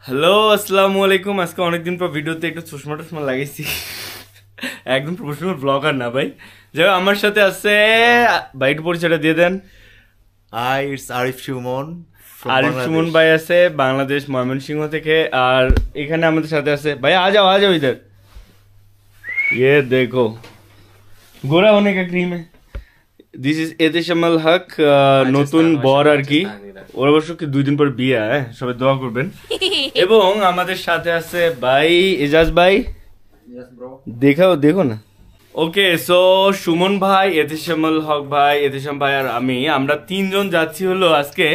Hello আসসালামু আলাইকুম। আজকে অনেকদিন পর ভিডিওতে একটু চশমা টশমা লাগাইছি। একদম প্রফেশনাল ব্লগার না ভাই। যাই আমার সাথে আছে ভাই, একটু পরিচয়টা দিয়ে দেন। ইটস আরিফ সুমন। আরিফ সুমন ভাই আছে বাংলাদেশ ময়মনসিংহ থেকে। আর এখানে আমাদের সাথে আছে ভাই, आ जाओ इधर। ये देखो गोरा होने का क्रीम है। দিস ইজ এতেশামাল হক, নতুন বর আর কি। ওর অবশ্য কি 2 দিন পর বিয়ে, সবাই দোয়া করবেন। এবং আমাদের সাথে আছে ভাই এজাজ ভাই। দেখো না। ওকে, সো সুমন ভাই, এতেশামাল হক ভাই, এতেশাম ভাই আর আমরা 3 জন যাচ্ছি হলো আজকে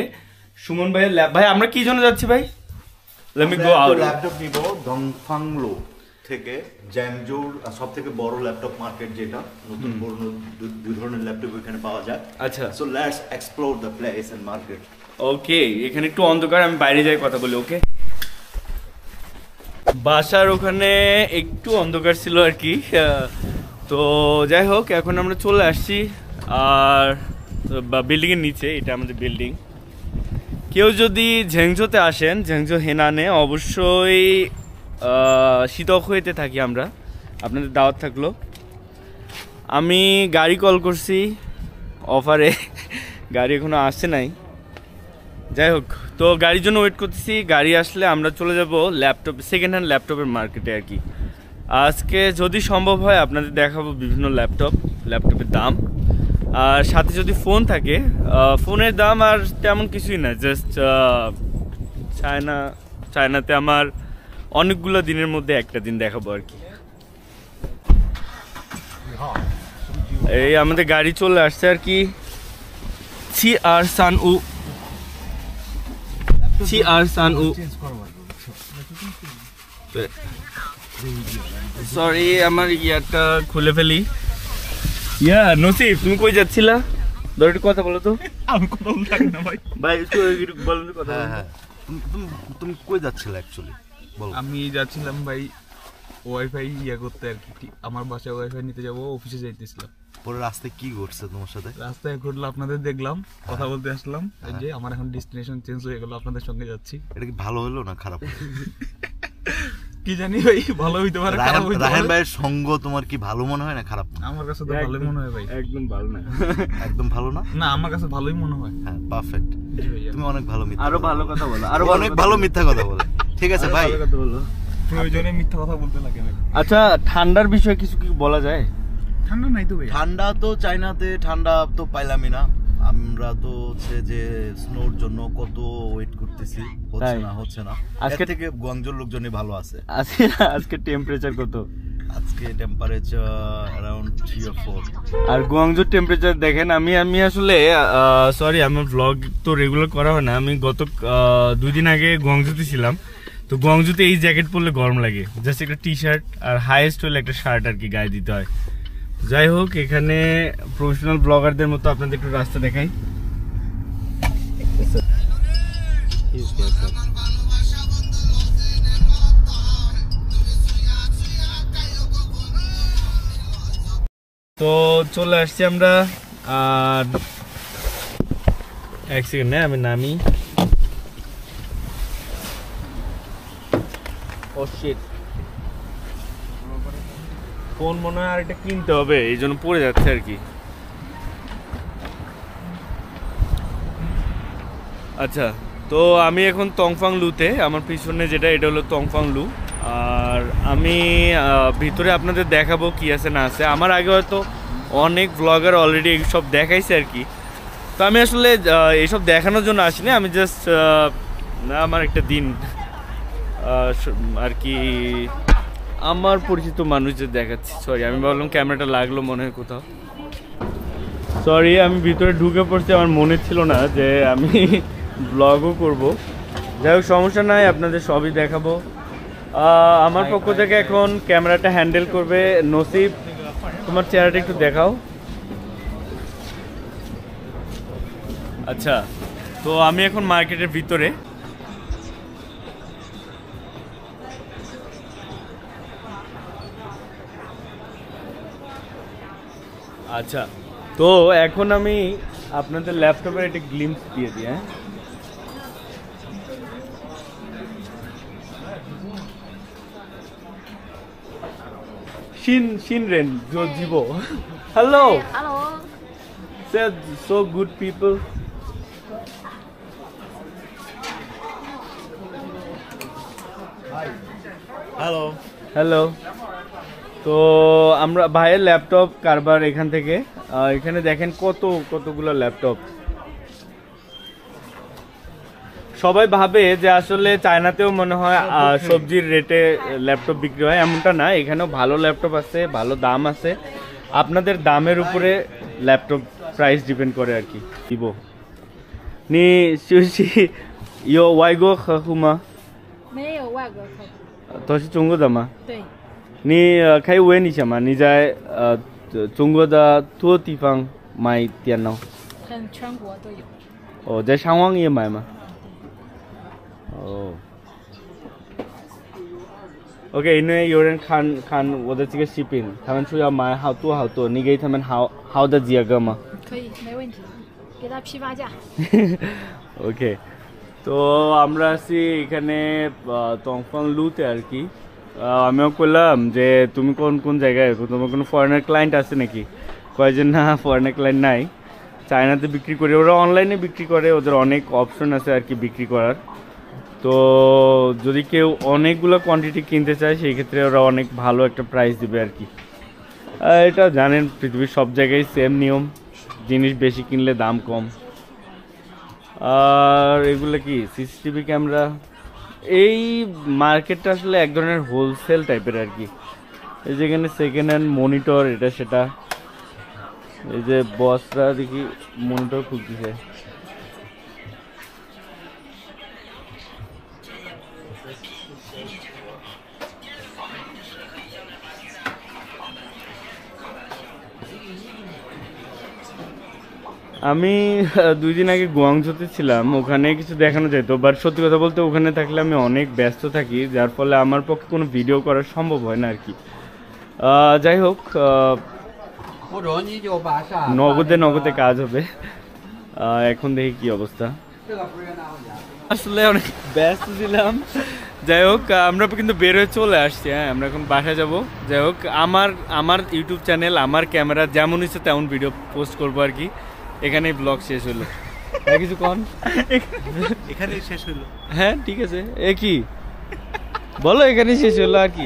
সুমন ভাইয়ের ল্যাব। ভাই আমরা কি জন্য যাচ্ছি ভাই? Let me go out. Laptop নিব দংফাংলো থেকে, জ্যাংজোর সবথেকে বড় ল্যাপটপ মার্কেট, যেটা নতুন পুরনো দুই ধরনের ল্যাপটপ এখানে পাওয়া যায়। আচ্ছা, so let's explore the place and market. Okay, এখানে একটু অন্ধকার, আমি বাইরে যাই কথা বলি। ওকে, বাসার ওখানে একটু অন্ধকার ছিল আর কি। তো যাই হোক, এখন আমরা চলে আসছি আর বিল্ডিং এর নিচে। এটা আমাদের বিল্ডিং। কেউ যদি ঝেংঝোতে আসেন, ঝেংঝো হেনানে, অবশ্যই শীতক্ষইতে থাকি আমরা, আপনাদের দাওয়াত থাকলো। আমি গাড়ি কল করছি অফারে, গাড়ি এখনো আসছে নাই। যাই হোক, তো গাড়ির জন্য ওয়েট করতেছি। গাড়ি আসলে আমরা চলে যাব ল্যাপটপ, সেকেন্ড হ্যান্ড ল্যাপটপের মার্কেটে আর কি। আজকে যদি সম্ভব হয় আপনাদের দেখাবো বিভিন্ন ল্যাপটপের দাম। আর সাথে যদি ফোন থাকে, ফোনের দাম আর তেমন কিছুই না, জাস্ট চায়নাতে আমার অনেকগুলো দিনের মধ্যে একটা দিন দেখাবো আর কি। এই আমাদের গাড়ি চলে আসছে আর কি। সরি, আমার ইয়ারটা খুলে ফেলি। নসিব, তুমি কই যাচ্ছিলা? ধর একটু কথা বলো তো। আমি কথা বলতে না ভাই। ভাই একটু বলো কথা। হ্যাঁ, তুমি কই যাচ্ছিলে অ্যাকচুয়ালি? বলো। আমি যাচ্ছিলাম ভাই ওয়াইফাই করতে আর কি। আমার বাসায় ওয়াইফাই নিতে যাবো, অফিসে যাইতেছিলাম। পরে রাস্তায় কি ঘটছে তোমার সাথে? রাস্তায় ঘটলো, আপনাদের দেখলাম, কথা বলতে আসলাম। এই যে আমার এখন ডেস্টিনেশন চেঞ্জ হয়ে গেল, আপনাদের সঙ্গে যাচ্ছি। এটা কি ভালো হলো না খারাপ হলো? কি জানি ভাই, ভালো হইতে পারে, খারাপ হইতে পারে। রাহেন ভাইয়ের সঙ্গ তোমার কি ভালো মনে হয় না খারাপ? আমার কাছে তো ভালোই মনে হয় ভাই। একদম ভালো না। একদম ভালো না? না, আমার কাছে ভালোই মনে হয়। হ্যাঁ, পারফেক্ট। তুমি অনেক ভালো মিথ্যা, আরো ভালো কথা বলো, আরো অনেক ভালো মিথ্যা কথা বলো। ঠিক আছে ভাই, কথা বলো। প্রয়োজনে মিথ্যা কথা বলতে লাগে না। আচ্ছা, ঠান্ডার বিষয়ে কিছু কি বলা যায়? ঠান্ডা নাই তো ভাই। ঠান্ডা তো চায়নাতে ঠান্ডা তো পাইলামই না। আমরা তো হচ্ছে যে স্নোর জন্য কত ওয়েট করতেছি, হচ্ছে না। আজকে থেকে গুয়াংজোর লোকজনই ভালো আছে। আজকে টেম্পারেচার কত? আজকে টেম্পারেচার अराउंड 3 or 4। আর গুয়াংজোর টেম্পারেচার দেখেন। আমি আসলে সরি, আমার ব্লগ তো রেগুলার করা হয় না। আমি গত 2 দিন আগে গুয়াংজোতে ছিলাম। তো গুয়াংজোতে এই জ্যাকেট পরলে গরম লাগে, জাস্ট একটা টি শার্ট আর হাইয়েস্ট হলে একটা শার্ট আর কি গায়ে দিতে হয়। যাই হোক, এখানে প্রফেশনাল ব্লগারদের মতো আপনাদের একটু রাস্তা দেখাই। তো চলে আসছি আমরা। আর এক সেকেন্ড, আমি নামি। ও শিট, ফোন মনে হয় আর এটা কিনতে হবে, এই জন্য পড়ে যাচ্ছে আর কি। আচ্ছা, তো আমি এখন তংফাংলুতে, আমার পিছনে যেটা, এটা হলো তংফাংলু। আর আমি ভিতরে আপনাদের দেখাবো কি আছে না আছে। আমার আগে হয়তো অনেক ব্লগার অলরেডি এইসব দেখাইছে আর কি। তো আমি আসলে এইসব দেখানোর জন্য আসিনি, আমি জাস্ট আমার একটা দিন আর কি আমার পরিচিত মানুষদের দেখাচ্ছি। সরি, আমি ভাবলাম ক্যামেরাটা লাগলো মনে হয় কোথাও। সরি, আমি ভিতরে ঢুকে পড়ছি, আমার মনে ছিল না যে আমি ব্লগও করব। যাই হোক, সমস্যা নাই, আপনাদের সবই দেখাবো। আমার পক্ষ থেকে এখন ক্যামেরাটা হ্যান্ডেল করবে নসিব। তোমার চেহারাটা একটু দেখাও। আচ্ছা, তো আমি এখন মার্কেটের ভিতরে। আচ্ছা, তো এখন আমি আপনাদের ল্যাপটপের একটা গ্লিম্পস দিয়ে দিই। Shinren Jibo. Hello. Hello. They're so good people. Hello hello, তো আমরা ভাইয়ের ল্যাপটপ কারবার এখান থেকে। এখানে দেখেন কতগুলো ল্যাপটপ। সবাই ভাবে যে আসলে চায়নাতেও মনে হয় সবজির রেটে ল্যাপটপ বিক্রি হয়, এমনটা না। এখানেও ভালো ল্যাপটপ আছে, ভালো দাম আছে। আপনাদের দামের উপরে ল্যাপটপ প্রাইস ডিপেন্ড করে আর কি। দিব নি সুশি ইয়ো ওয়াইগো খাকুমা 没有外国客户。 都是中国的吗？对，你可以问一下吗？你在中国的多地方买电脑？全国都有。哦，在上网也买吗？哦。OK， 因为有人看我的这个视频，他们说要买好多，你给他们好的价格吗？可以，没问题，给他批发价。OK， তো আমরা আছি এখানে তংফং লুতে আর কি। আমিও বললাম যে তুমি কোন জায়গায়, তোমার কোনো ফরেনার ক্লায়েন্ট আছে নাকি? কয়েকজন না, ফরেনার ক্লায়েন্ট নাই। চায়নাতে বিক্রি করে, ওরা অনলাইনে বিক্রি করে, ওদের অনেক অপশন আছে আর কি বিক্রি করার। তো যদি কেউ অনেকগুলো কোয়ান্টিটি কিনতে চায় সেই ক্ষেত্রে ওরা অনেক ভালো একটা প্রাইস দিবে আর কি। এটা জানেন পৃথিবীর সব জায়গায় সেম নিয়ম, জিনিস বেশি কিনলে দাম কম। আর এগুলো কি সিসিটিভি ক্যামেরা। এই মার্কেটটা আসলে এক ধরনের হোলসেল টাইপের আর কি। এই যেখানে সেকেন্ড হ্যান্ড মনিটর, এটা সেটা। এই যে বসরা দেখি মনিটর খুলতেছে। আমি 2 দিন আগে গুয়াংজোতে ছিলাম, ওখানে কিছু দেখানো যেত, বাট সত্যি কথা বলতে ওখানে থাকলে আমি অনেক ব্যস্ত থাকি, যার ফলে আমার পক্ষে কোনো ভিডিও করা সম্ভব হয় না আর কি। যাই হোক, নগদে কাজ হবে। এখন দেখি কি অবস্থা। আসলে অনেক ব্যস্ত ছিলাম। যাই হোক, আমরা কিন্তু বের হয়ে চলে আসছি। হ্যাঁ, আমরা এখন বাসায় যাব। যাই হোক, আমার ইউটিউব চ্যানেল, আমার ক্যামেরা যেমন ইচ্ছে তেমন ভিডিও পোস্ট করবো আর কি। এখানেই ব্লগ শেষ হলো। কিছু কন, এখানেই শেষ হলো। হ্যাঁ ঠিক আছে, এ কি বলো, এখানেই শেষ হলো আর কি।